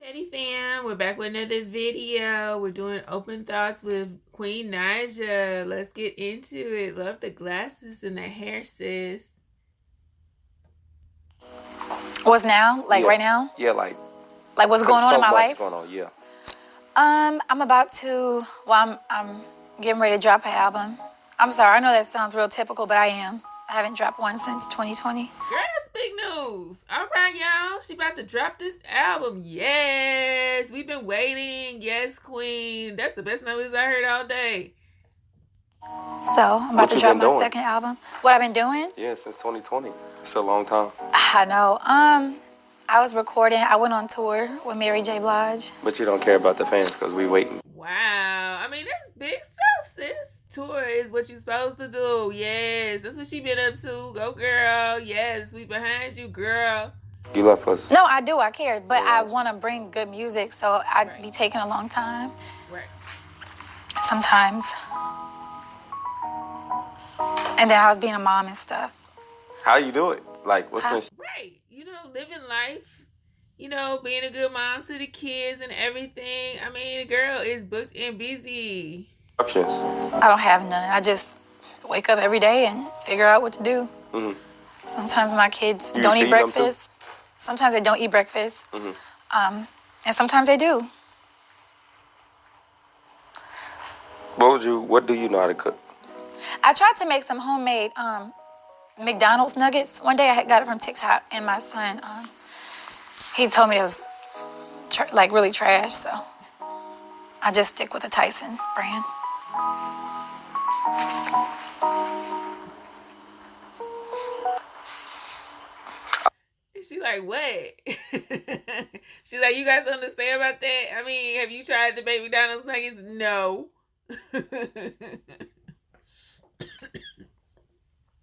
Hey fam, we're back with another video. We're doing open thoughts with Queen Naija. Let's get into it. Love the glasses and the hair, sis. What's now? Like right now? Yeah, like what's going on in my life? Going on, yeah. I'm about to. Well, I'm getting ready to drop an album. I'm sorry. I know that sounds real typical, but I am. I haven't dropped one since 2020. Girl, that's big news. All right, y'all. She about to drop this album. Yes, we've been waiting. Yes, Queen. That's the best news I heard all day. So I'm about to drop my second album. What I've been doing? Yeah, since 2020. It's a long time. I know. I was recording. I went on tour with Mary J. Blige. But you don't care about the fans because we waiting. Wow. I mean, that's big stuff, sis. Tour is what you're supposed to do. Yes, that's what she been up to. Go, girl. Yes, we behind you, girl. You left us. No, I do. I care. But I want to bring good music, so I'd be taking a long time. Right. Sometimes. And then I was being a mom and stuff. How you do it? Like, what's the... Right. You know, living life. You know, being a good mom to the kids and everything. I mean, the girl is booked and busy. Options. I don't have none. I just wake up every day and figure out what to do. Mm-hmm. Sometimes my kids don't eat breakfast. Sometimes they don't eat breakfast. Mm-hmm. And sometimes they do. What do you know how to cook? I tried to make some homemade McDonald's nuggets. One day I got it from TikTok, and my son, he told me it was like really trash, so I just stick with the Tyson brand. She's like, what? She's like, you guys don't understand about that? I mean, have you tried to make McDonald's nuggets? No.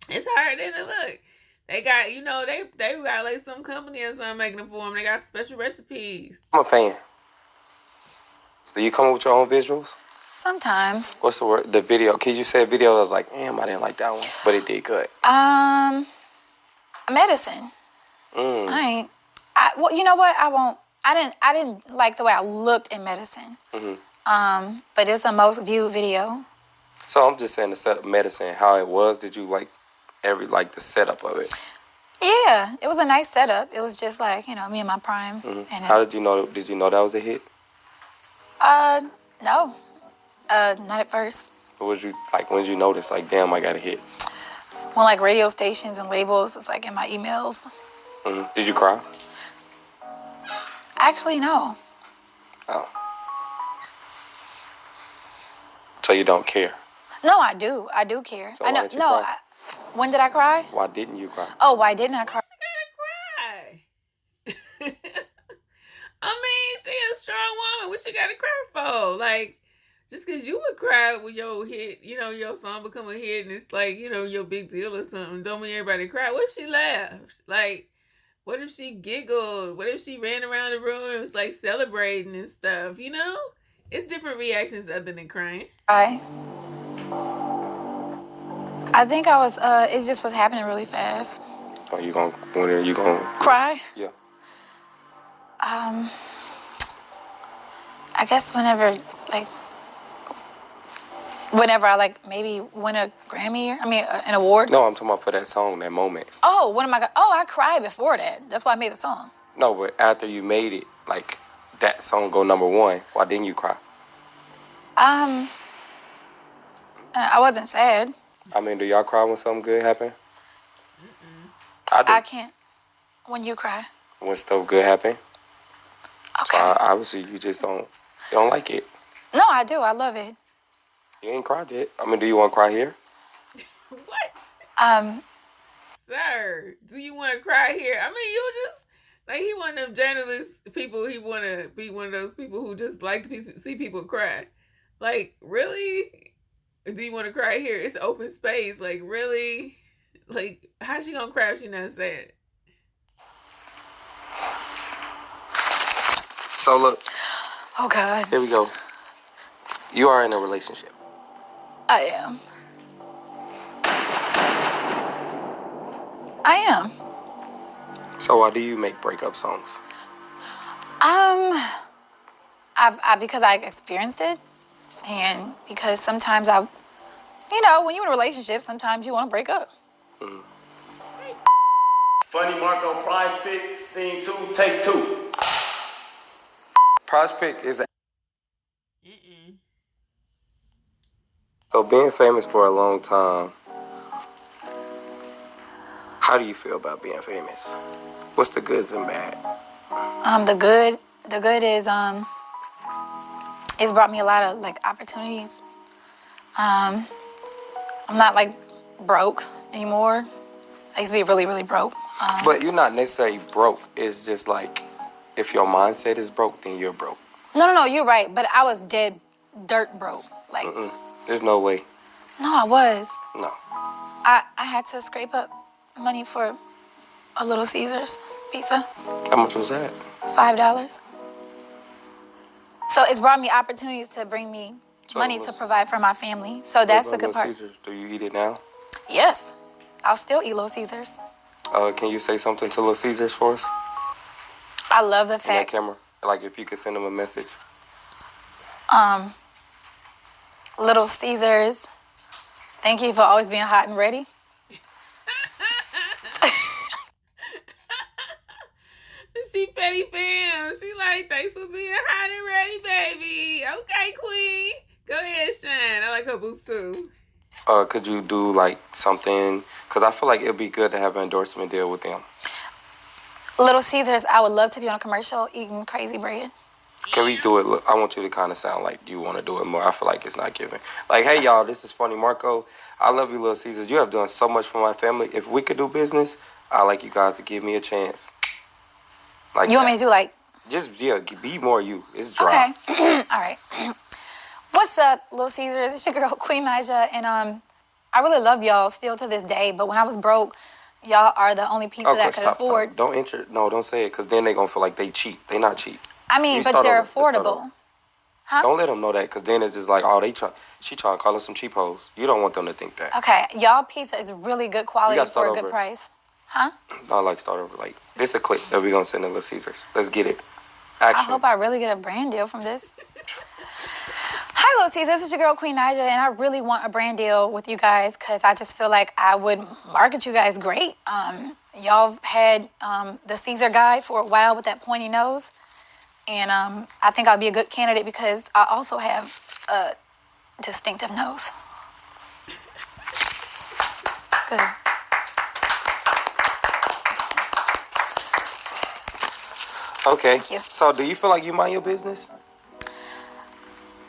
It's hard, isn't it? Look, they got, you know, they got like some company or something making them for them. They got special recipes. I'm a fan. So you come up with your own visuals? Sometimes. What's the word? The video. Kid, you said video. I was like, damn, I didn't like that one, but it did good. Medicine. Well, you know what? I didn't like the way I looked in medicine. Mm-hmm. But it's the most viewed video. So I'm just saying the setup medicine, how it was. Did you like the setup of it? Yeah, it was a nice setup. It was just like, you know, me and my prime. Mm-hmm. And how did you know? Did you know that was a hit? No, not at first. What was you like? When did you notice? Like, damn, I got a hit. When like radio stations and labels, it's like in my emails. Mm-hmm. Did you cry? Actually, no. Oh. So you don't care? No, I do. I do care. So I know. No. When did I cry? Why didn't you cry? Oh, why didn't I cry? She gotta cry. I mean, she a strong woman. What she gotta cry for? Like, just because you would cry when your hit, you know, your song become a hit and it's like, you know, your big deal or something, don't mean everybody cry. What if she laughed? Like, what if she giggled? What if she ran around the room and was like celebrating and stuff, you know? It's different reactions other than crying. I think I was, it just was happening really fast. Oh, you gonna cry? Yeah. I guess whenever I like maybe win a Grammy, an award. No, I'm talking about for that song, that moment. Oh, when am I? I cried before that. That's why I made the song. No, but after you made it, like that song go #1, why didn't you cry? I wasn't sad. I mean, do y'all cry when something good happen? I do. I can't. When you cry? When stuff good happen. Okay. So obviously, you just don't like it. No, I do. I love it. You ain't cried yet. I mean, do you want to cry here? What? Sir, do you want to cry here? I mean, you just, like, he one of them journalist people. He want to be one of those people who just like to see people cry. Like, really? Do you want to cry here? It's open space. Like, really? Like, how's she gonna cry if she not sad? So, look. Oh, God. Here we go. You are in a relationship. I am. I am. So why do you make breakup songs? because I experienced it, and because sometimes when you're in a relationship, sometimes you want to break up. Funny Marco prize pick, scene 2, take 2. Prize pick is So being famous for a long time, how do you feel about being famous? What's the goods and bad? The good is it's brought me a lot of like opportunities. I'm not like broke anymore. I used to be really, really broke. But you're not necessarily broke. It's just like if your mindset is broke, then you're broke. No, you're right. But I was dead dirt broke. Like, There's no way. no, I was. No. I had to scrape up money for a Little Caesars pizza. How much was that? $5. So it's brought me opportunities to bring me money to provide for my family. So that's the good part. Caesars, do you eat it now? Yes, I'll still eat Little Caesars. Can you say something to Little Caesars for us? I love the In that fact. camera, like if you could send them a message. Little Caesars, thank you for always being hot and ready. She petty fam. She like, thanks for being hot and ready, baby. Okay, queen. Go ahead, Shine. I like her boots too. Could you do like something? Because I feel like it'd be good to have an endorsement deal with them. Little Caesars, I would love to be on a commercial eating crazy bread. Can we do it? Look, I want you to kind of sound like you want to do it more. I feel like it's not giving. Like, hey, y'all, this is Funny Marco. I love you, Little Caesars. You have done so much for my family. If we could do business, I'd like you guys to give me a chance. Like You want me to do like... Just, yeah, be more you. It's dry. Okay. All right. What's up, Little Caesars? It's your girl, QUEENNAIJA, and I really love y'all still to this day, but when I was broke, y'all are the only pizza that I could afford. Stop. Don't say it, because then they're going to feel like they cheat. They not cheat. I mean, but they're affordable. Huh? Don't let them know that, because then it's just like, oh, she trying to call us some cheap hoes. You don't want them to think that. Okay, y'all pizza is really good quality for a good price. Huh? Not like start over. Like, this is a clip that we're going to send to Little Caesars. Let's get it. Action. I hope I really get a brand deal from this. Hi, Little Caesars. This is your girl, QUEENNAIJA, and I really want a brand deal with you guys because I just feel like I would market you guys great. Y'all had the Caesar guy for a while with that pointy nose, and I think I'll be a good candidate because I also have a distinctive nose. It's good. Okay. Thank you. So, do you feel like you mind your business?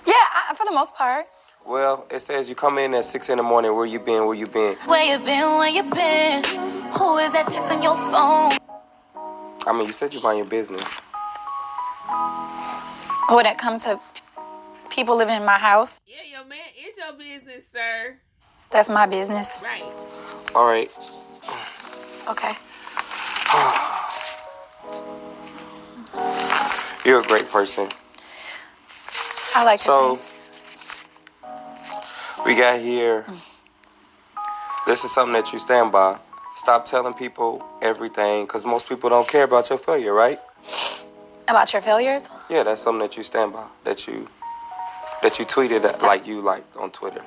Yeah, for the most part. Well, it says you come in at 6 in the morning. Where you been? Where you been? Where you been? Where you been? Who is that texting your phone? I mean, you said you mind your business. When it comes to people living in my house, Yeah, yo, man, it's your business, sir. that's my business. Right. All right. Okay. You're a great person. I like So, to we got here. This is something that you stand by. Stop telling people everything, because most people don't care about your failure, right? About your failures? Yeah, that's something that you stand by. That you tweeted on Twitter.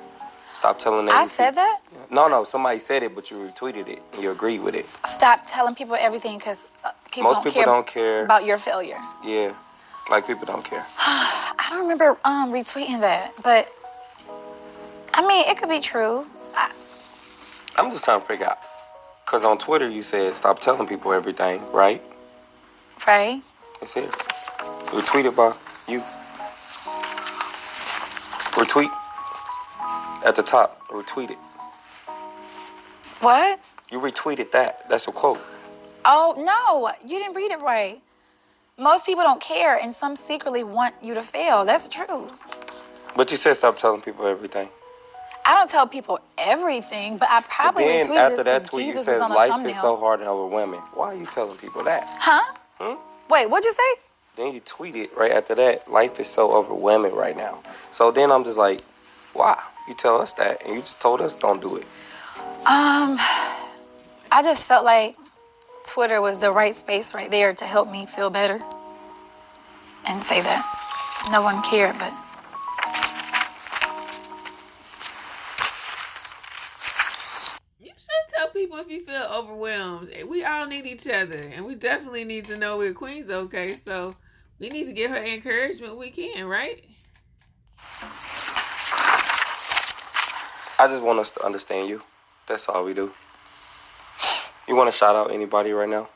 Stop telling them. I said that? No, somebody said it, but you retweeted it and you agreed with it. Stop telling people everything because Most people don't care about your failure. Yeah, like people don't care. I don't remember retweeting that, but I mean, it could be true. I'm just trying to figure out. Because on Twitter you said stop telling people everything, right? Right? It's here. Retweeted by you. Retweet. At the top. Retweet it. What? You retweeted that. That's a quote. Oh, no. You didn't read it right. Most people don't care, and some secretly want you to fail. That's true. But you said stop telling people everything. I don't tell people everything, but I probably But then retweeted after this that because tweet, you Jesus said was on the life thumbnail. is so hard over women. Why are you telling people that? Huh? Wait, what'd you say? Then you tweeted right after that, life is so overwhelming right now. So then I'm just like, why? You tell us that, and you just told us don't do it. I just felt like Twitter was the right space right there to help me feel better and say that. no one cared, but You should tell people if you feel overwhelmed. We all need each other, and we definitely need to know where Queen's okay. So we need to give her encouragement we can, right? I just want us to understand you. That's all we do. You want to shout out anybody right now?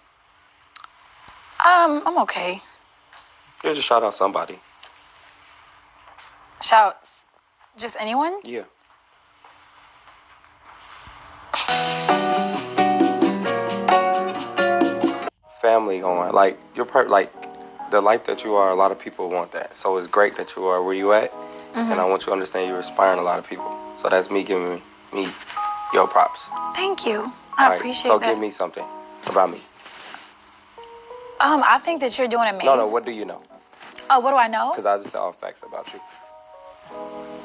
I'm okay. Just shout out somebody. Shouts, just anyone? Yeah. Family going. Like, like, the life that you are, a lot of people want that. So it's great that you are where you at. And I want you to understand you're inspiring a lot of people. So that's me giving me your props. Thank you. I appreciate that. So give me something about me. I think that you're doing amazing. No, what do you know? Oh, what do I know? Because I just said all facts about you.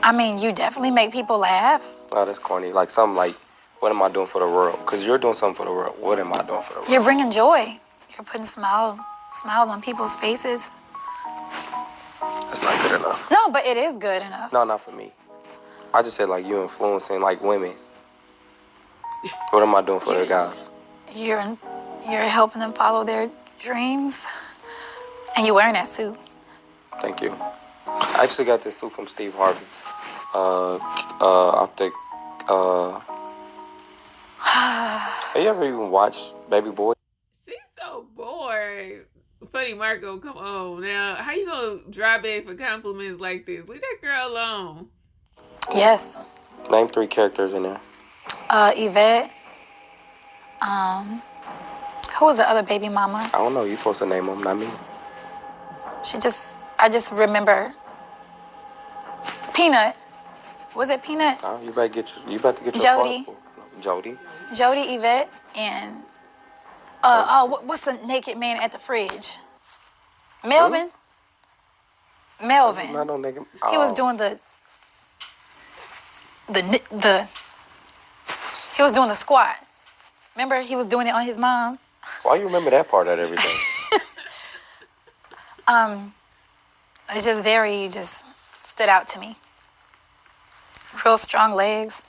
I mean, you definitely make people laugh. Oh, that's corny. Like, something like, what am I doing for the world? Because you're doing something for the world. What am I doing for the world? You're bringing joy. You're putting smiles on people's faces. That's not good enough. No, but it is good enough. No, not for me. I just said, like, you influencing, like, women. What am I doing for the guys? You're helping them follow their dreams. And you're wearing that suit. Thank you. I actually got this suit from Steve Harvey. Have you ever even watched Baby Boy? She's so bored. Funny Marco, come on now. How you gonna drop it for compliments like this? Leave that girl alone. Yes. Name 3 characters in there. Yvette. Who was the other baby mama? I don't know. You're supposed to name them, not me. I just remember Peanut. Was it Peanut? Oh, you better get your Jody. Jody. Jody, Yvette, and what's the naked man at the fridge? Melvin. Melvin. I don't think He was doing he was doing the squat. Remember, he was doing it on his mom. Why you remember that part of everything? It's just stood out to me. Real strong legs.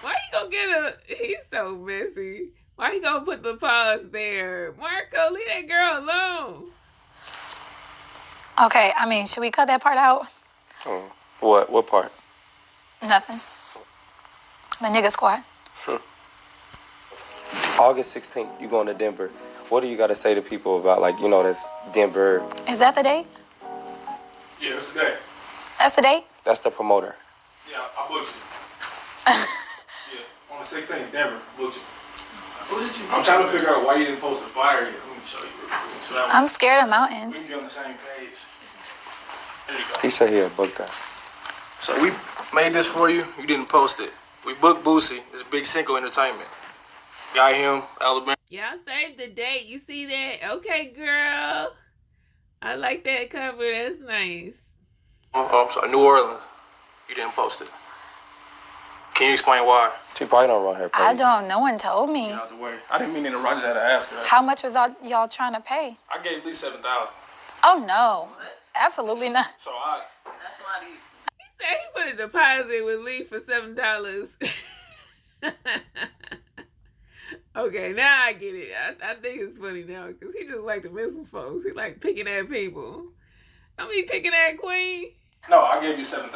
Why you gonna he's so messy. Why you gonna put the pause there? Marco, leave that girl alone. Okay, I mean, should we cut that part out? Oh, what part? Nothing. The nigga squad. August 16th, you going to Denver. What do you got to say to people about, like, this Denver? Is that the date? Yeah, that's the day. That's the date? That's the promoter. Yeah, I booked you. Yeah, on the 16th, Denver, booked you. I'm trying to figure out why you didn't post a flyer yet. Let me show you. I'm scared of We mountains. can be on the same page. There you go. He said he had booked that. So we made this for you. You didn't post it. We booked Boosie. It's a Big Cinco Entertainment. Got him, Alabama. Y'all saved the date. You see that? Okay, girl. I like that cover. That's nice. I'm sorry, New Orleans. You didn't post it. Can you explain why? She probably don't run her page. I don't. No one told me. Get out the way. I didn't mean to interrupt. I just had to ask her. How much was y'all trying to pay? I gave at least $7,000. Oh no, absolutely not. So That's not easy. He said he put a deposit with Lee for $7. Okay, now I get it. I think it's funny now because he just like to mess with folks. He like picking at people. Don't be picking at Queen. no, I gave you $7,000.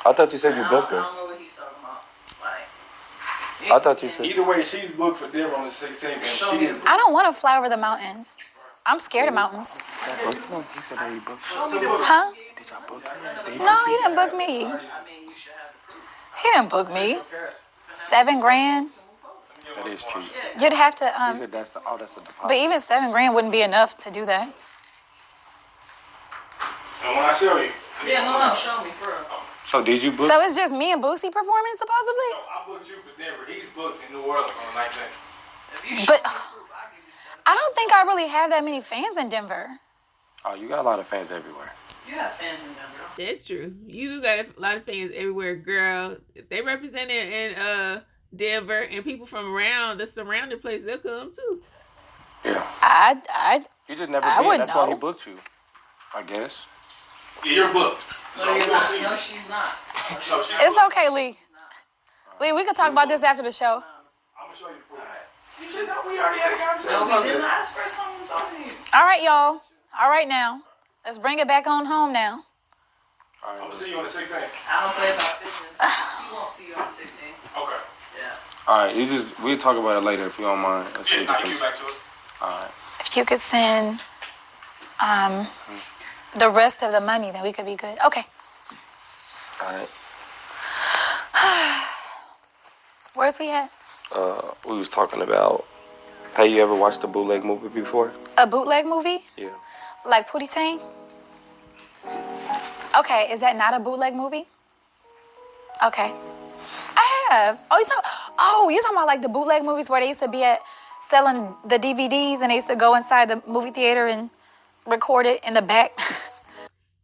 I thought you said you booked her. I don't know what he's talking about. Like, I thought you said. Either way, she's booked for Denver on the 16th, and she didn't. I don't want to fly over the mountains. I'm scared of mountains. No, he said that he booked you. Huh? Did y'all book her? No, he didn't book me. I mean, you should have the proof. He didn't book me. $7,000. That is cheap. You'd have to. He said that's a deposit. But even $7,000 wouldn't be enough to do that. And when I show you. Yeah, no, show me for real. So did you book? So it's just me and Boosie performing supposedly? No, I booked you for Denver. He's booked in New Orleans on the 19th. If you show But me the proof, I'll give you $7. I don't think I really have that many fans in Denver. Oh, you got a lot of fans everywhere. You have fans in Denver. That's true. You do got a lot of fans everywhere, girl. They represented in Denver, and people from around the surrounding place, they'll come too. Yeah. You just never I been. wouldn't That's why he know. booked you. I guess. Yeah, you're booked. No, So you're we'll not. see. No, she's not. No, she's It's booked. okay, Lee. Lee, we can talk about this after the show. I'm gonna show you the proof. You should know we already had a conversation. No, we didn't. That's the first time I'm talking to you. All right, y'all. All right, now. Let's bring it back on home now. All right. I'm gonna see you on the 16th. I don't play about business. You won't see you on the 16th. Okay. Yeah. All right. We'll talk about it later if you don't mind. Let's see Yeah, what now you comes. get back to it. All right. If you could send the rest of the money, then we could be good. Okay. All right. Where's we at? We was talking about. Have you ever watched a bootleg movie before? A bootleg movie? Yeah. Like Pootie Tang? Okay, is that not a bootleg movie? Okay. I have. You're talking about like the bootleg movies where they used to be at selling the DVDs and they used to go inside the movie theater and record it in the back.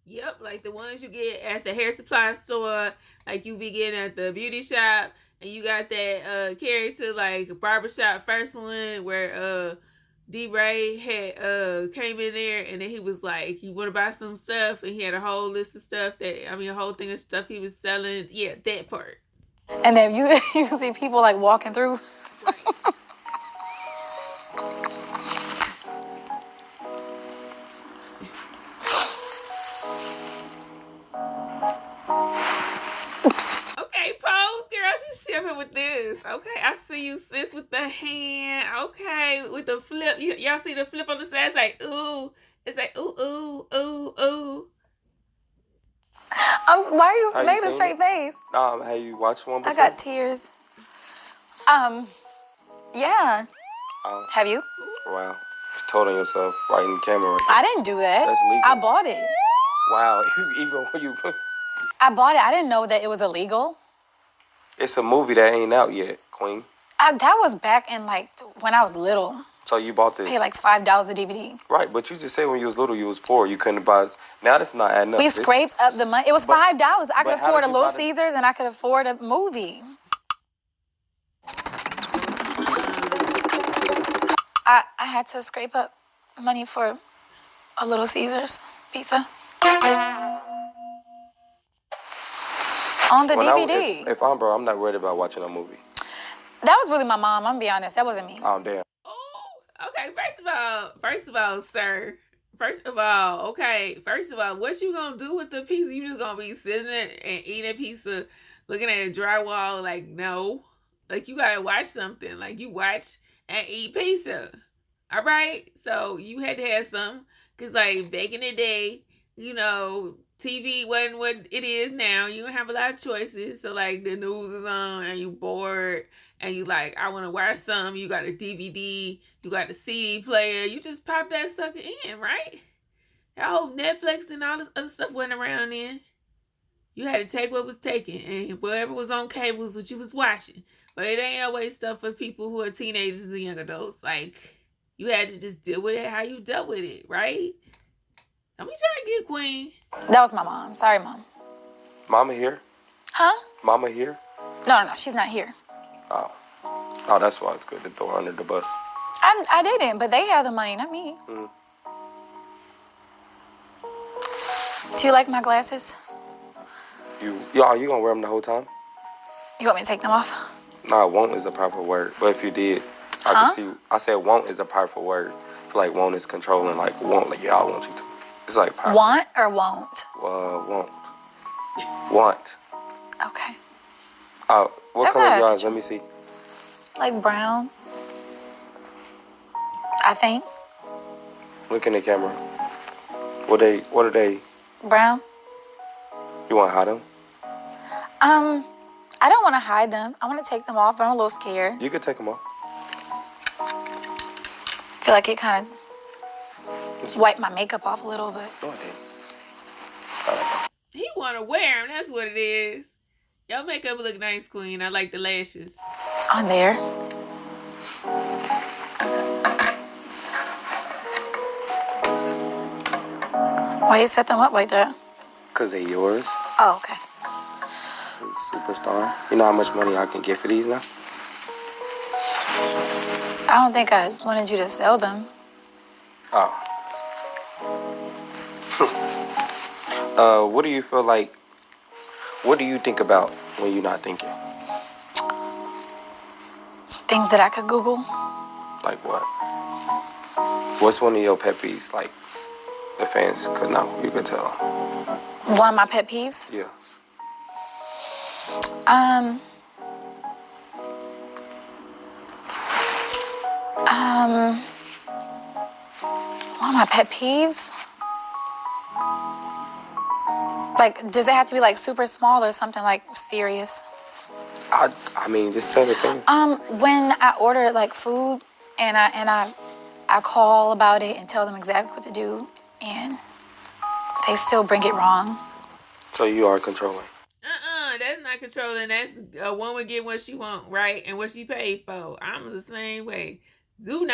Yep, like the ones you get at the hair supply store, like you be getting at the beauty shop, and you got that carried to like a barbershop first one where D-Ray had came in there, and then he was like, he want to buy some stuff, and he had a whole list of stuff a whole thing of stuff he was selling. Yeah, that part. And then you see people like walking through. Okay, pose, girl. She's shipping with this. Okay, I see you, sis, with the hand. Okay, with the flip. Y'all see the flip on the side? It's like, ooh. It's like, ooh, ooh, ooh, ooh. Why are you Have you making a seen straight it? face? Have you watched one before? I got tears. Yeah. Have you? Wow. Just told on yourself right in the camera. Right I didn't do that. That's legal. I bought it. Wow. Even when you. I bought it. I didn't know that it was illegal. It's a movie that ain't out yet, Queen. That was back in like when I was little. So you bought this. I paid like $5 a DVD. Right, but you just said when you was little you was poor. You couldn't buy. Now that's not adding up. We scraped up the money. It was $5. I could how afford did a you Little buy the- Caesars and I could afford a movie. I had to scrape up money for a Little Caesars pizza. On the DVD. If I'm bro, I'm not worried about watching a movie. That was really my mom. I'm gonna be honest. That wasn't me. Oh damn. Oh, okay. First of all, sir. First of all, what you gonna do with the pizza? You just gonna be sitting there and eating pizza, looking at a drywall? Like, no. Like, you gotta watch something. Like, you watch and eat pizza. All right? So, you had to have some. Because, like, back in the day, you know, TV wasn't what it is now. You don't have a lot of choices. So, like, the news is on and you bored. And you like, I want to watch something. You got a DVD. You got a CD player. You just pop that sucker in, right? That whole Netflix and all this other stuff wasn't around then. You had to take what was taken. And whatever was on cable was what you was watching. But it ain't always stuff for people who are teenagers and young adults. Like, you had to just deal with it how you dealt with it, right? Don't be trying to get Queen. That was my mom. Sorry, Mom. Mama here? Huh? Mama here? No, she's not here. Oh, that's why it's good to throw her under the bus. I didn't, but they have the money, not me. Mm. Do you like my glasses? You gonna wear them the whole time? You want me to take them off? Nah, won't is a powerful word. But if you did, I can see. I said won't is a powerful word. I feel like won't is controlling. Like won't, like yeah, I want you to. It's like powerful. Want or won't? Won't. Want. Okay. What Okay. color is your eyes? Let me see. Like brown. I think. Look in the camera. What are they? Brown. You want to hide them? I don't want to hide them. I want to take them off, but I'm a little scared. You could take them off. I feel like it kind of wiped my makeup off a little bit. Go ahead. He want to wear them. That's what it is. Your makeup look nice, Queen. I like the lashes. On there. Why you set them up like that? Because they're yours. Oh, okay. Superstar. You know how much money I can get for these now? I don't think I wanted you to sell them. Oh. What do you feel like? What do you think about when you're not thinking? Things that I could Google. Like what? What's one of your pet peeves? Like the fans could know. You could tell them. One of my pet peeves. Yeah. One of my pet peeves. Like, does it have to be like super small or something like serious? I mean, just tell the fans. When I order like food and I call about it and tell them exactly what to do, and they still bring it wrong. So you are controlling. That's not controlling. That's a woman get what she want, right? And what she paid for. I'm the same way. Do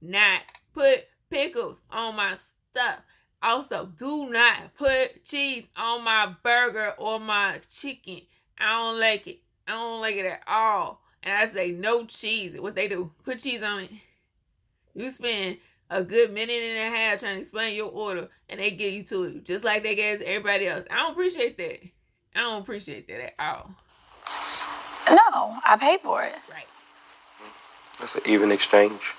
not put pickles on my stuff. Also, do not put cheese on my burger or my chicken. I don't like it. I don't like it at all. And I say no cheese. What they do, put cheese on it. You spend a good minute and a half trying to explain your order, and they get you to it just like they gave to everybody else. I don't appreciate that. I don't appreciate that at all. No, I paid for it. Right. That's an even exchange.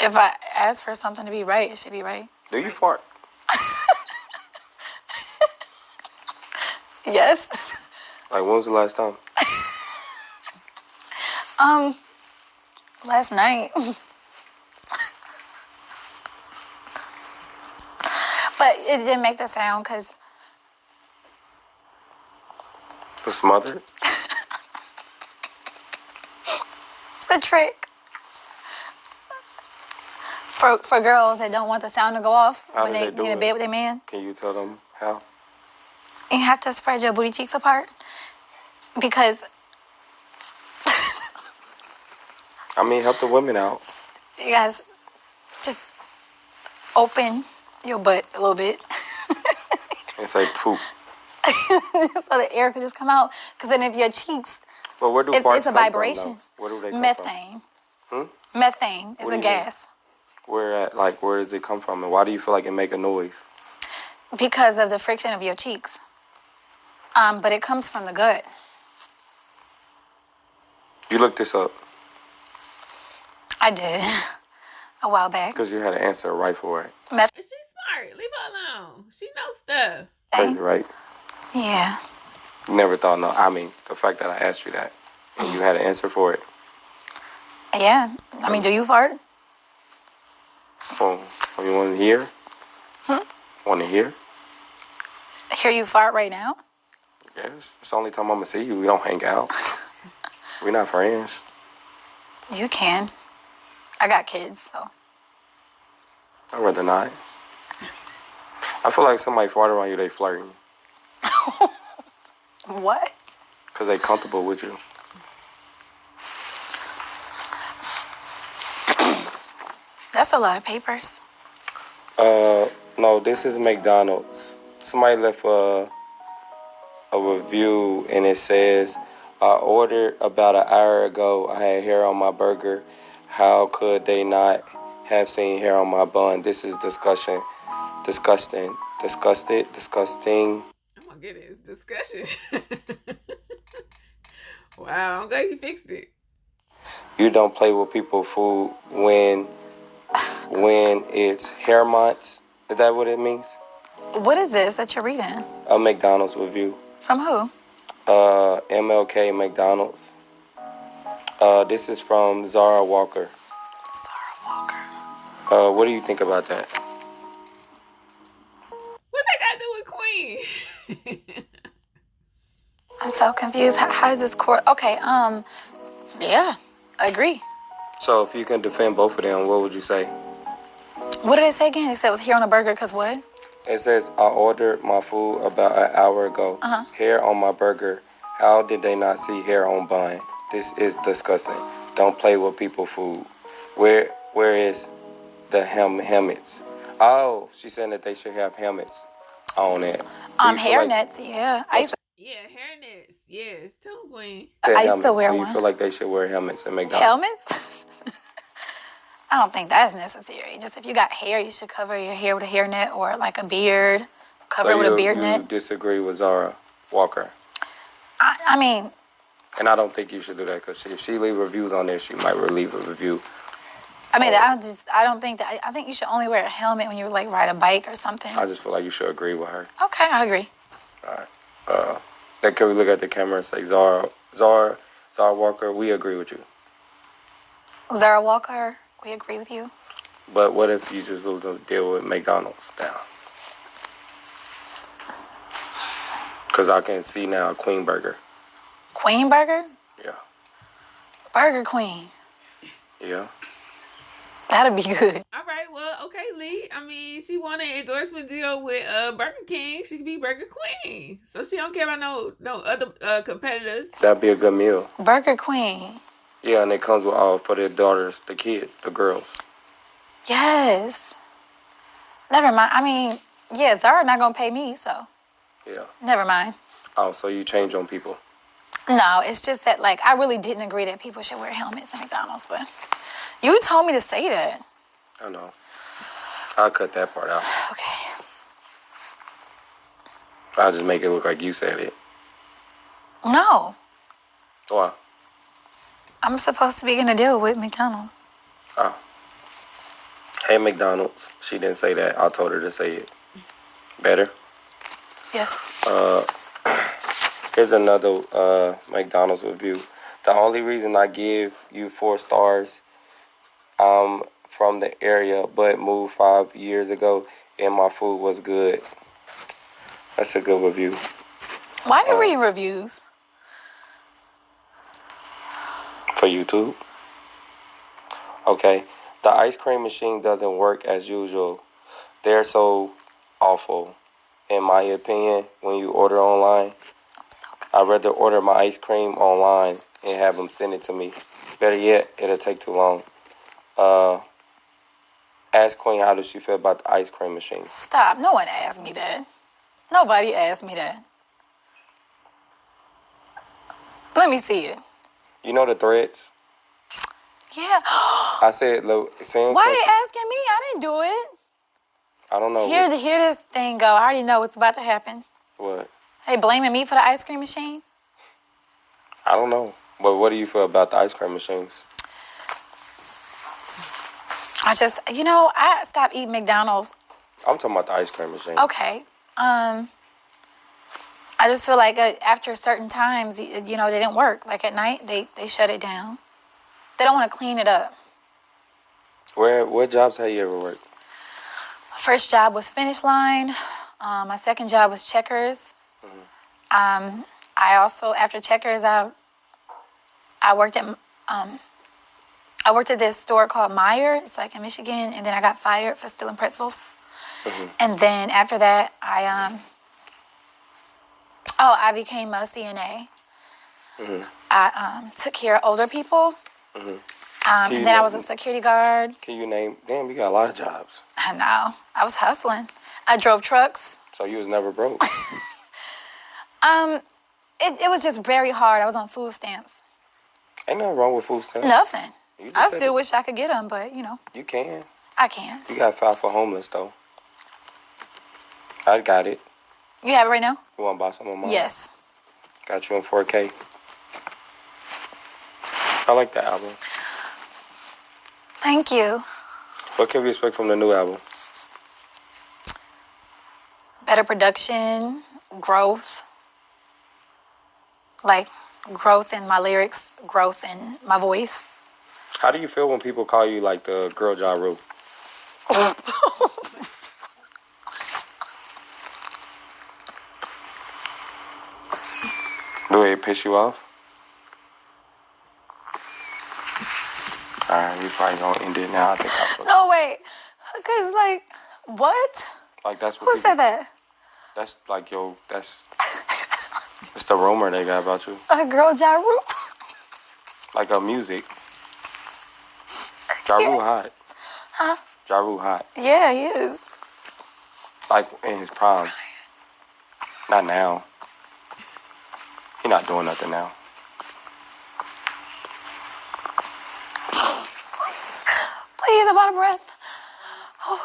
If I ask for something to be right, it should be right. Do you fart? Yes. Like, when was the last time? Last night. But it didn't make the sound because Was smothered? it's a trick. For girls that don't want the sound to go off How when do they they do get in it? bed with their man. Can you tell them how? You have to spread your booty cheeks apart because I mean, help the women out. you guys just open your butt a little bit And say poop. so the air could just come out. Because then if your cheeks, But where do if farts it's a come vibration, from, though? Where do they come methane. from? Methane is What do a you gas Where does it come from? And why do you feel like it make a noise? because of the friction of your cheeks. But it comes from the gut. You looked this up I did a while back. because you had an answer right for it. She's smart. Leave her alone. She knows stuff. Crazy, right? Yeah. Never thought, no. I mean, the fact that I asked you that and you had an answer for it. Yeah. I mean, do you fart? Well, you want to hear? Want to hear? Hear you fart right now? Yes. It's the only time I'm going to see you. We don't hang out. We're not friends. You can. I got kids, so. I'd rather not. I feel like somebody fart around you, they flirting. What? Because they comfortable with you. That's a lot of papers. No, this is McDonald's. Somebody left a review and it says, I ordered about an hour ago. I had hair on my burger. How could they not have seen hair on my bun? This is disgusting. Oh my goodness, discussion. Wow, I'm glad you fixed it. You don't play with people's food when it's hair months. Is that what it means? What is this that you're reading? A McDonald's review. From who? MLK McDonald's. This is from Zara Walker. Sarah Walker. What do you think about that? What they got to do with Queen? I'm so confused. How is this court? Okay, yeah, I agree. So if you can defend both of them, what would you say? What did it say again? It said it was hair on a burger because what? It says, I ordered my food about an hour ago. Hair on my burger. How did they not see hair on bun? This is disgusting. Don't play with people's food. Where is the helmets? Oh, she's saying that they should have helmets on it. Hair nets, yeah. I used to Yeah, hairnets. Yes, tell them, Queen. Said I used to helmets. wear Do you one. feel like they should wear helmets at McDonald's? Helmets? I don't think that's necessary. Just if you got hair, you should cover your hair with a hairnet or like a beard. Cover So it with a beard you net. disagree with Zara Walker? I mean, And I don't think you should do that because if she leave reviews on there, she might leave a review. I don't think that. I think you should only wear a helmet when you like ride a bike or something. I just feel like you should agree with her. Okay, I agree. All right. Then can we look at the camera and say Zara Walker? We agree with you. Zara Walker, we agree with you. But what if you just lose a deal with McDonald's now? Because I can see now Queen Burger. Queen Burger? Yeah. Burger Queen. Yeah. That'd be good. All right, well, okay, Lee. I mean, she won an endorsement deal with Burger King. She could be Burger Queen, so she don't care about no other competitors. That'd be a good meal. Burger Queen. Yeah, and it comes with all for their daughters, the kids, the girls. Yes. Never mind. I mean, yeah, Zara not gonna pay me, so Yeah. never mind. Oh, so you change on people. No, it's just that like I really didn't agree that people should wear helmets at McDonald's, but you told me to say that. I know. I'll cut that part out. Okay. I'll just make it look like you said it. No, Why? I'm supposed to be in a deal with McDonald's. Oh. Hey, McDonald's. She didn't say that. I told her to say it. Better? Yes. Here's another McDonald's review. The only reason I give you 4 stars, I'm from the area, but moved 5 years ago, and my food was good. That's a good review. Why are you reading reviews? For YouTube. Okay. The ice cream machine doesn't work as usual. They're so awful. In my opinion, when you order online, I'd rather order my ice cream online and have them send it to me. Better yet, it'll take too long. Ask Queen how does she feel about the ice cream machine. Stop. No one asked me that. Nobody asked me that. Let me see it. You know the threads? Yeah. I said, look, Why are they asking me? I didn't do it. I don't know. Here this thing go. I already know what's about to happen. What? They blaming me for the ice cream machine? I don't know. But what do you feel about the ice cream machines? I stopped eating McDonald's. I'm talking about the ice cream machine. Okay. I just feel like after certain times, they didn't work. Like at night, they shut it down. They don't want to clean it up. What jobs have you ever worked? My first job was Finish Line. My second job was Checkers. I also, after Checkers, I worked at this store called Meyer. It's like in Michigan, and then I got fired for stealing pretzels. And then after that, I became a CNA. I took care of older people. And then I was a security guard. Can you name? Damn, you got a lot of jobs. I know. I was hustling. I drove trucks. So you was never broke. It was just very hard. I was on food stamps. Ain't nothing wrong with food stamps. Nothing. You just I said still it. wish I could get them, but You can. I can't. You got to file for homeless though. I got it. You have it right now? You want to buy some of mine? Yes. Got you in 4K. I like that album. Thank you. What can we expect from the new album? Better production, growth. Like growth in my lyrics, growth in my voice. How do you feel when people call you like the girl Ja Rule? Do it piss you off? Alright, we probably gonna end it now. I think No, wait. Because, what? like that's what Who people, said that? That's like that's the rumor they got about you. A girl Ja Rule? Like a music. Ja Rule hot. Huh? Ja Rule hot. Yeah, he is. Like in his primes. Not now. You're not doing nothing now. Please, I'm out of breath. Oh,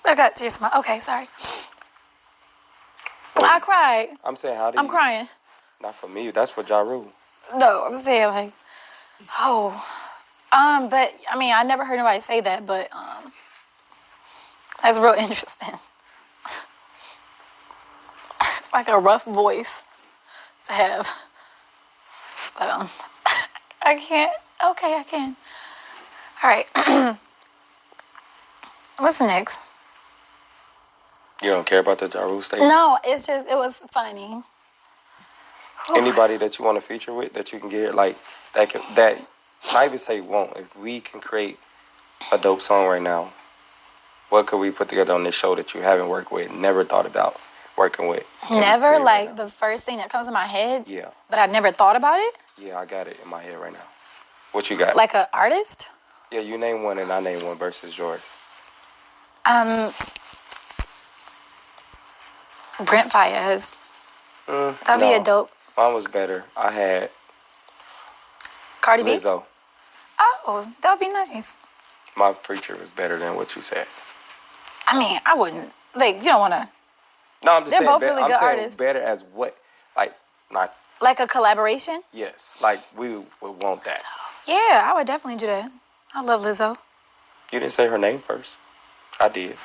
God. I got tears in my... Okay, sorry. I cried. I'm saying, how do you... I'm crying. Not for me. That's for Ja Rule. No, I'm saying, like... Oh. But, I mean, I never heard nobody say that, but, that's real interesting. It's like a rough voice to have. But, I can't. Okay, I can. All right. What's next? You don't care about the Ja Rule statement? No, it's just, it was funny. Anybody that you want to feature with that you can get, like, that not even say won't. If we can create a dope song right now, what could we put together on this show that you haven't worked with, never thought about working with? Never, like, the first thing that comes to my head? Yeah. But I never thought about it? Yeah, I got it in my head right now. What you got? Like an artist? Yeah, you name one and I name one versus yours. Brent Fayez. That'd be a dope. Mine was better. I had Cardi B? Lizzo. Oh, that would be nice. My preacher was better than what you said. I mean, I wouldn't. Like, you don't want to. No, I'm just They're saying. both really good I'm saying artists. better as what? Like, not. Like a collaboration? Yes. Like, we would want that. Yeah, I would definitely do that. I love Lizzo. You didn't say her name first. I did.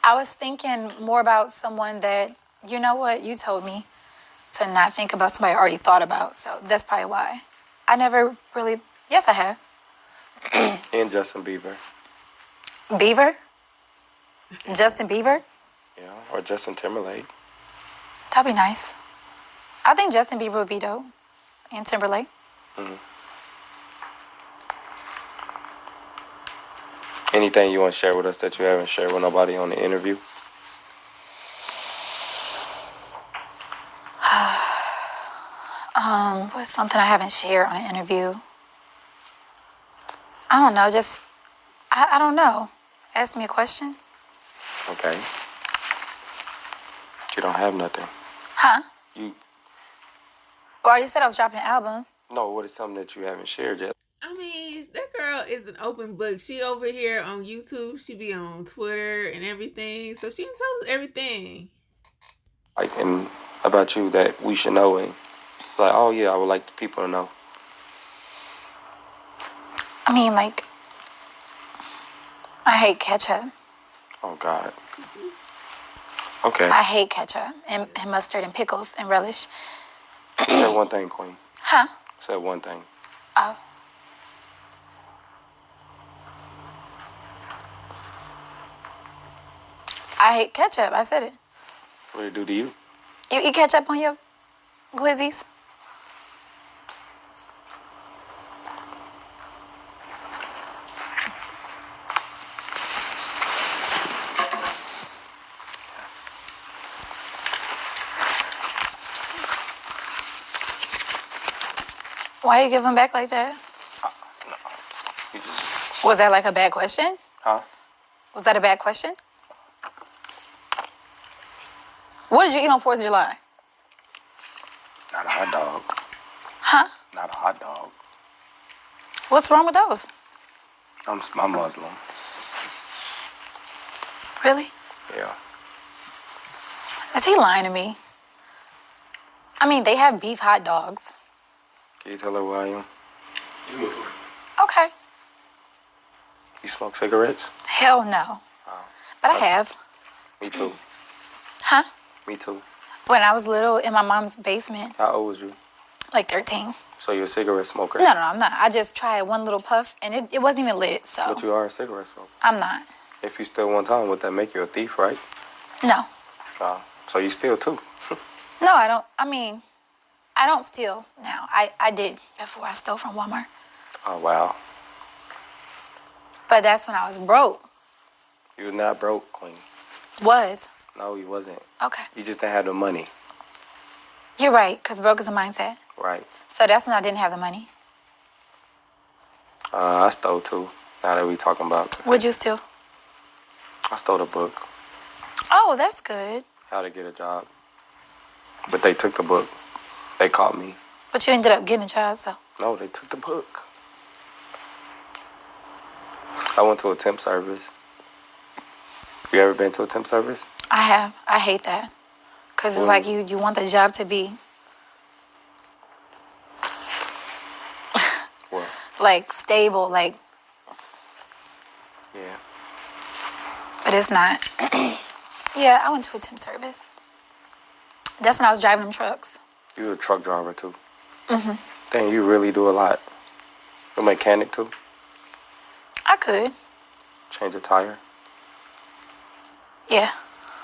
I was thinking more about someone that, you know what, you told me to not think about somebody I already thought about. So that's probably why. I never really, yes, I have. And Justin Bieber. Bieber? Justin Bieber? Yeah, or Justin Timberlake. That'd be nice. I think Justin Bieber would be dope. And Timberlake. Anything you want to share with us that you haven't shared with nobody on the interview? What's something I haven't shared on an interview? I don't know, just, I don't know. Ask me a question. Okay. You don't have nothing. Huh? You... Well, I already said I was dropping an album. No, what is something that you haven't shared yet? I mean, that girl is an open book. She over here on YouTube. She be on Twitter and everything. So she can tell us everything. Like, and about you that we should know, and like, oh yeah, I would like the people to know. I mean, like, I hate ketchup. Oh God. Okay. I hate ketchup and mustard and pickles and relish. Say one thing, Queen. Huh? Say one thing. Oh. I hate ketchup. I said it. What did it do to you? You eat ketchup on your glizzies? Why you give them back like that? No. You just... Was that like a bad question? Huh? Was that a bad question? What did you eat on 4th of July? Not a hot dog. Huh? Not a hot dog. What's wrong with those? I'm Muslim. Really? Yeah. Is he lying to me? I mean, they have beef hot dogs. Can you tell her who I am? He's Muslim. Okay. You smoke cigarettes? Hell no. Oh. But I have. Me too. Huh? Me too. When I was little in my mom's basement, How old was you? like 13. So you're a cigarette smoker? No, I'm not. I just tried one little puff, and it wasn't even lit, so. But you are a cigarette smoker. I'm not. If you steal one time, would that make you a thief, right? No. So you steal too. No, I don't. I mean, I don't steal now. I did before. I stole from Walmart. Oh, wow. But that's when I was broke. You was not broke, Queen. Was. No, you wasn't. Okay. You just didn't have the money. You're right, because broke is a mindset. Right. So that's when I didn't have the money. I stole too, now that we talking about it. What'd you steal? I stole a book, Oh, that's good. How to Get a Job. But they took the book. They caught me. But you ended up getting a job, so. No, they took the book. I went to a temp service. You ever been to a temp service? I have. I hate that. Because it's like you want the job to be What? like stable, like, Yeah. but it's not. Yeah, I went to a temp service. That's when I was driving them trucks. You a truck driver too? Dang, you really do a lot. A mechanic too? I could. Change a tire? Yeah.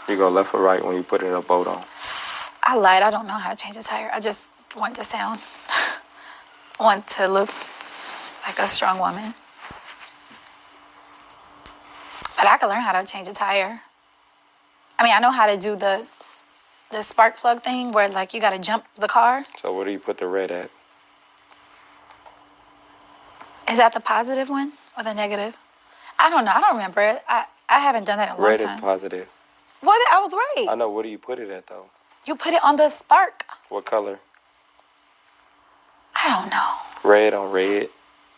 You go left or right when you put a boat on? I lied. I don't know how to change a tire. I just want to sound, want to look like a strong woman. But I can learn how to change a tire. I mean, I know how to do the spark plug thing where like you got to jump the car. So where do you put the red at? Is that the positive one or the negative? I don't know. I don't remember it. I haven't done that in a long Red time. is positive. What? I was right. I know. Where do you put it at though? You put it on the spark. What color? I don't know. Red on red.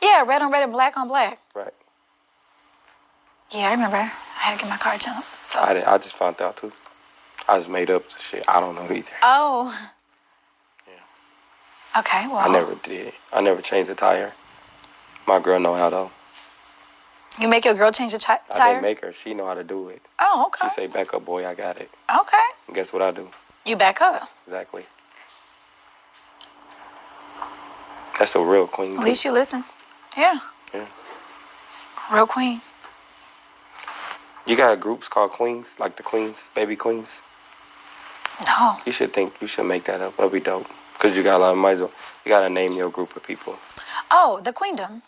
Yeah, red on red and black on black. Right. Yeah, I remember. I had to get my car jumped. So. I just found out too. I just made up the shit. I don't know either. Oh. Yeah. Okay, well. I never did. I never changed a tire. My girl know how though. You make your girl change the tire? I didn't make her. She know how to do it. Oh, okay. She say, back up, boy, I got it. Okay. And guess what I do? You back up. Exactly. That's a real queen. At least you listen. Yeah. Yeah. Real queen. You got groups called queens, like the queens, baby queens. No. You should make that up. That'd be dope. Because you got a lot of, might as well, you got to name your group of people. Oh, the queendom.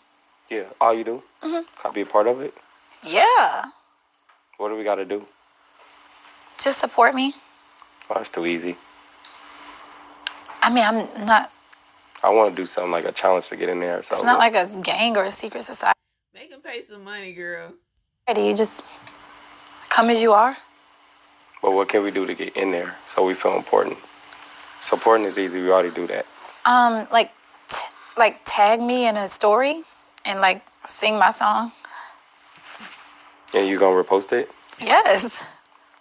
Yeah. All you do? Mm-hmm. Can I be a part of it? Yeah. What do we got to do? Just support me. Oh, that's too easy. I mean, I'm not. I want to do something like a challenge to get in there. So It's not like a gang or a secret society. Make him pay some money, girl. You just come as you are. But what can we do to get in there so we feel important? Supporting is easy. We already do that. Like tag me in a story and like sing my song. And you gonna repost it? Yes,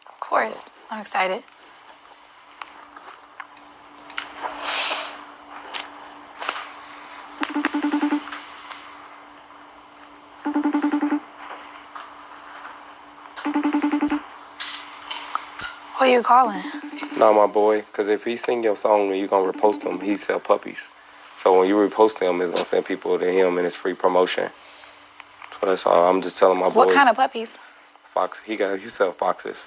of course. I'm excited. Who are you calling? No, my boy. Because if he sing your song and you gonna repost him, he sell puppies. So when you repost him, it's gonna send people to him and it's free promotion. So that's all. I'm just telling my boy. What kind of puppies? Fox. He sell foxes.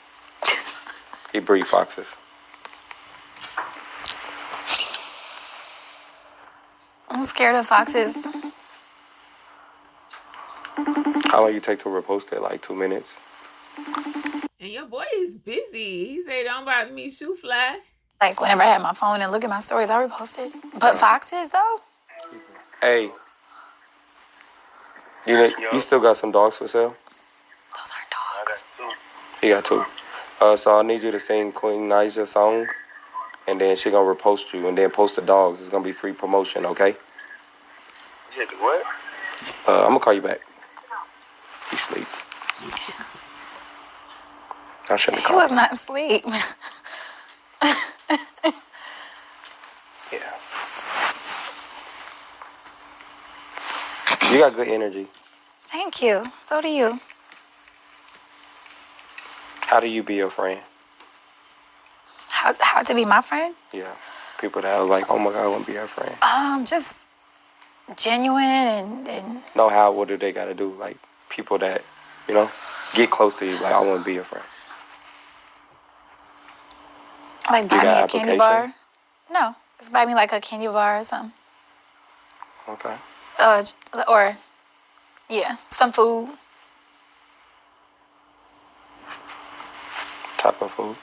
He breed foxes. I'm scared of foxes. How long you take to repost it? Like 2 minutes? And your boy is busy. He said, don't bother me, shoe fly. Like whenever I have my phone and look at my stories, I repost it. But foxes though? Hey. You still got some dogs for sale? Those aren't dogs. He got 2. So I need you to sing QUEENNAIJA song, and then she gonna repost you, and then post the dogs. It's gonna be free promotion, okay? Yeah, what? I'm gonna call you back. He sleep. I shouldn't have He called. was not asleep. Yeah. You got good energy. Thank you. So do you. How do you be your friend? How to be my friend? Yeah. People that are like, oh my God, I want to be her friend. Just genuine and No, what do they got to do? Like, people that, get close to you, like, I want to be your friend. like buy You me got a candy application? bar. No, just buy me like a candy bar or something. Okay. Or yeah, some food. Type of food.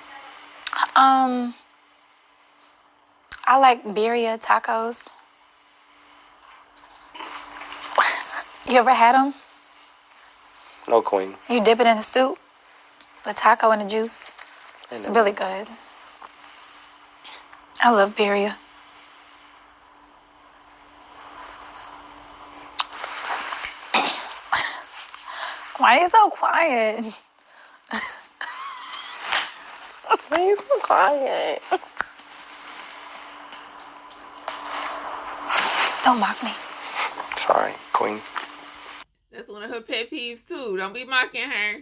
I like birria tacos. You ever had them? No, queen. You dip it in the soup, the taco and the juice. It's really good. I love Beria. Why are you so quiet? Why are you so quiet? Don't mock me. Sorry, Queen. That's one of her pet peeves too. Don't be mocking her.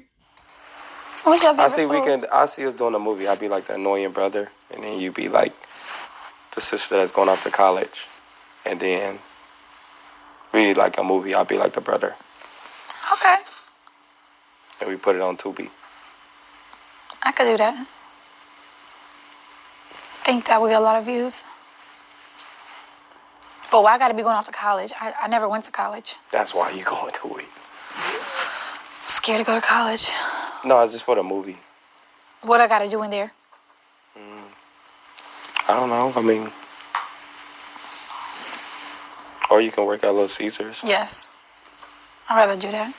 What's your favorite food? I see us doing a movie. I'd be like the annoying brother, and then you be like the sister that's going off to college, and then really like a movie. I'd be like the brother. Okay. And we put it on Tubi. I could do that. Think that would get a lot of views. But why I gotta be going off to college? I never went to college. That's why you going to it. I'm scared to go to college. No, it's just for the movie. What I gotta do in there? I don't know. I mean, or you can work at Little Caesars. Yes. I'd rather do that.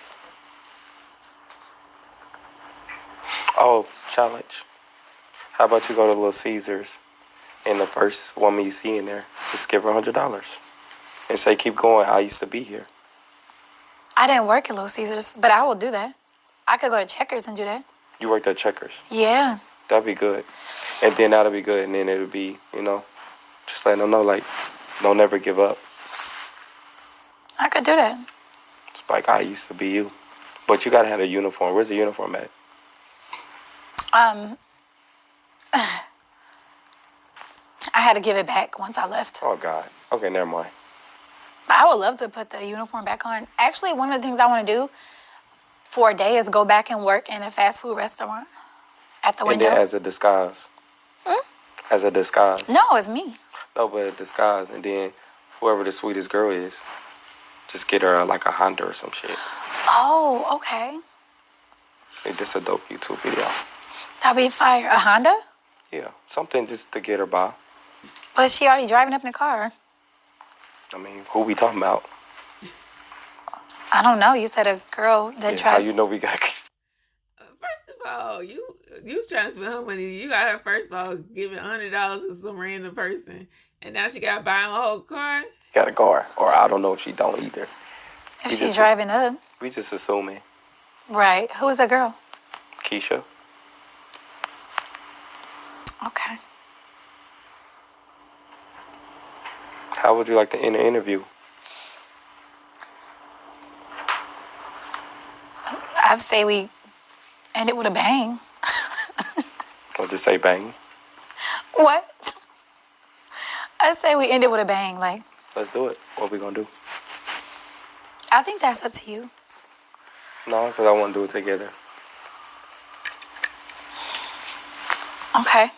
Oh, challenge. How about you go to Little Caesars and the first woman you see in there, just give her $100 and say, keep going. I used to be here. I didn't work at Little Caesars, but I will do that. I could go to Checkers and do that. You worked at Checkers. Yeah. That'd be good. And then that'll be good. And then it'll be, you know, just letting them know, like, don't never give up. I could do that. It's like, I used to be you. But you got to have a uniform. Where's the uniform at? I had to give it back once I left. Oh, God. Okay, never mind. I would love to put the uniform back on. Actually, one of the things I want to do for a day is go back and work in a fast food restaurant at the window. And then as a disguise. As a disguise. No, it's me. No, but a disguise. And then whoever the sweetest girl is, just get her like a Honda or some shit. Oh, okay. It's just a dope YouTube video. That'd be fire. A Honda? Yeah, something just to get her by. But she already driving up in the car. I mean, who we talking about? I don't know. You said a girl that How drives. you know we got... First of all, you was trying to spend her money. You got her first of all giving $100 to some random person, and now she got to buy him a whole car. Got a car, or I don't know if she don't either. If she's driving up. We just assuming. Right. Who is that girl? Keisha. Okay. How would you like to end the interview? I'd say we end it with a bang. Or just say bang? What? I say we end it with a bang. Like, Let's do it. What we gonna do? I think that's up to you. No, because I want to do it together. Okay.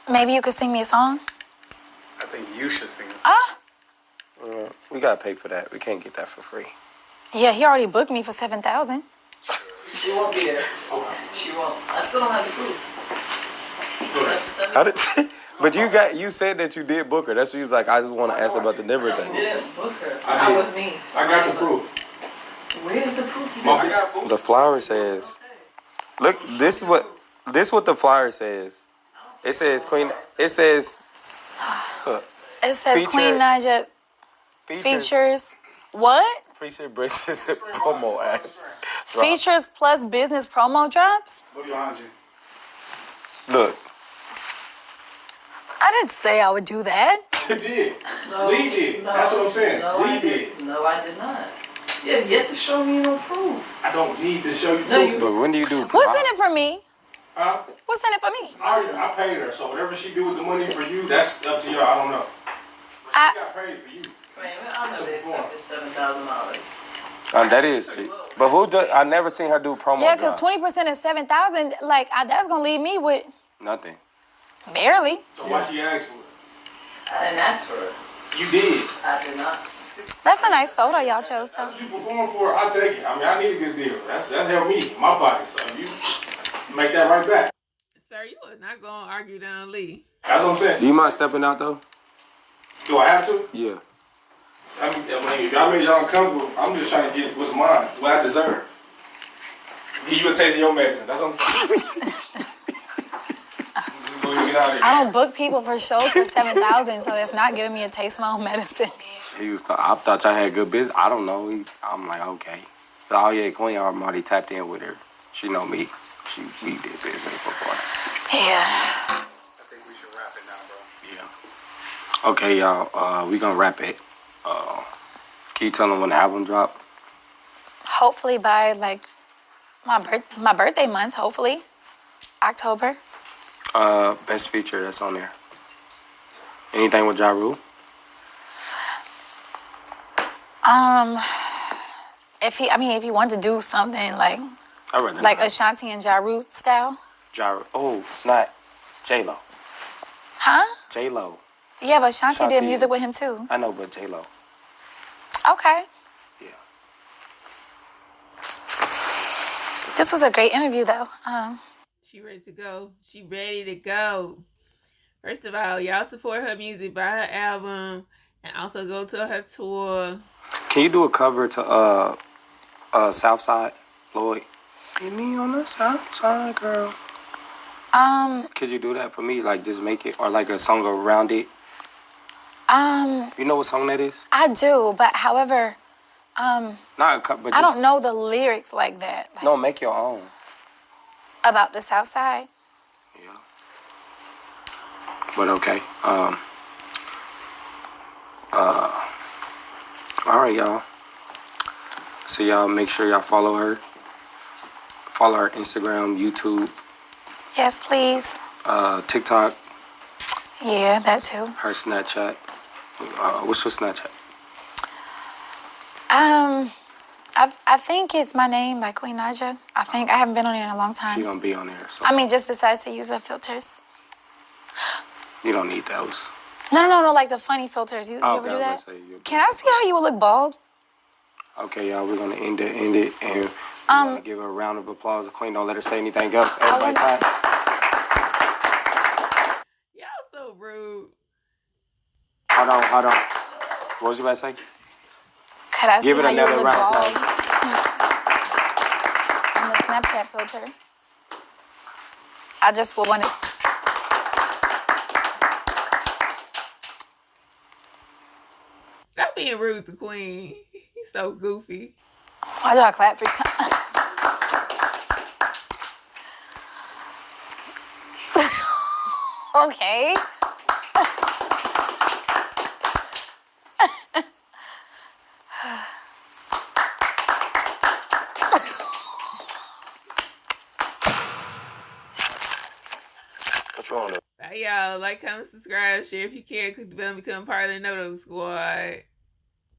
Maybe you could sing me a song? I think you should sing a song. We gotta pay for that. We can't get that for free. Yeah, he already booked me for $7,000. She won't be there. She won't. I still don't have the proof. How did? But you said that you did book her. That's what you was like. I just want to ask about the Denver thing. You didn't book her. I Not did. with me. I got the proof. Where's the proof? You Mom, just I got proof. The flower says. Look, this is what the flyer says. It says Queen. It says. It says Feature- QUEENNAIJA features what? Feature braces and promo apps. Drop. Features plus business promo drops? Look behind you. Look. I didn't say I would do that. You did. No, Lee did. no, That's what I'm saying. No, Lee I did. No, I did not. You have yet to show me no proof. I don't need to show you No, proof. But when do you do? What's in it for me? Huh? What's in it for me? I paid her, so whatever she do with the money for you, that's up to y'all. I don't know. But she got paid for you. Wait a minute, I know they accepted $7,000. That is cheap. But who does? I never seen her do promo. Yeah, because drops. 20% is $7,000. Like, that's going to leave me with Nothing. barely. So why she asked for it? I didn't ask for it. You did. I did not. That's a nice photo y'all chose, though. That's what you perform for. I take it. I mean, I need a good deal. That helped me in my pocket. So you make that right back. Sir, you are not going to argue down Lee. That's what I'm saying. Do you mind stepping out though? Do I have to? Yeah. If y'all made y'all uncomfortable, I'm just trying to get what's mine, what I deserve. Give you a taste of your medicine. That's what I'm get out of here. I don't book people for shows for $7,000, so that's not giving me a taste of my own medicine. I thought y'all had good business. I don't know. I'm like, okay. Oh yeah, Queen already tapped in with her. She know me. We did business before. Yeah. I think we should wrap it now, bro. Yeah. Okay, y'all. We gonna wrap it. Can you tell them when the album drop? Hopefully by like my birthday month. Hopefully, October. Best feature that's on there. Anything with Ja Rule? If he wanted to do something like Like Ashanti and Ja Rule style. Ja Rule. Oh, not J-Lo. Huh? J-Lo. Yeah, but Ashanti did music with him too. I know, but J-Lo. Okay. Yeah. This was a great interview, though. She ready to go. She ready to go. First of all, y'all support her music, buy her album, and also go to her tour. Can you do a cover to Southside, Lloyd? Get me on the South Side, girl. Could you do that for me? Like, just make it, or like a song around it? You know what song that is? I do, but however, not a cover, but I don't know the lyrics like that. Like, no, make your own. About the South Side? Yeah. But okay. All right, y'all. So y'all make sure y'all follow her. Follow her Instagram, YouTube. Yes, please. TikTok. Yeah, that too. Her Snapchat. What's your Snapchat? I think it's my name, like QUEENNAIJA. I think I haven't been on it in a long time. She don't be on there. So. I mean, just besides the user filters. You don't need those. No, like the funny filters. You ever do that? Can I see how you would look bald? Okay, y'all, we're gonna end it, and we're gonna give her a round of applause. The Queen, don't let her say anything else. Everybody, clap. Y'all so rude. Hold on. What was you about to say? Could I give see it how you another would look round bald? On the Snapchat filter. I just would want to. Stop being rude to Queen. He's so goofy. Why do I clap 3 times? Okay. Bye, y'all. Like, comment, subscribe, share if you can. Click the bell and become part of the Noto Squad.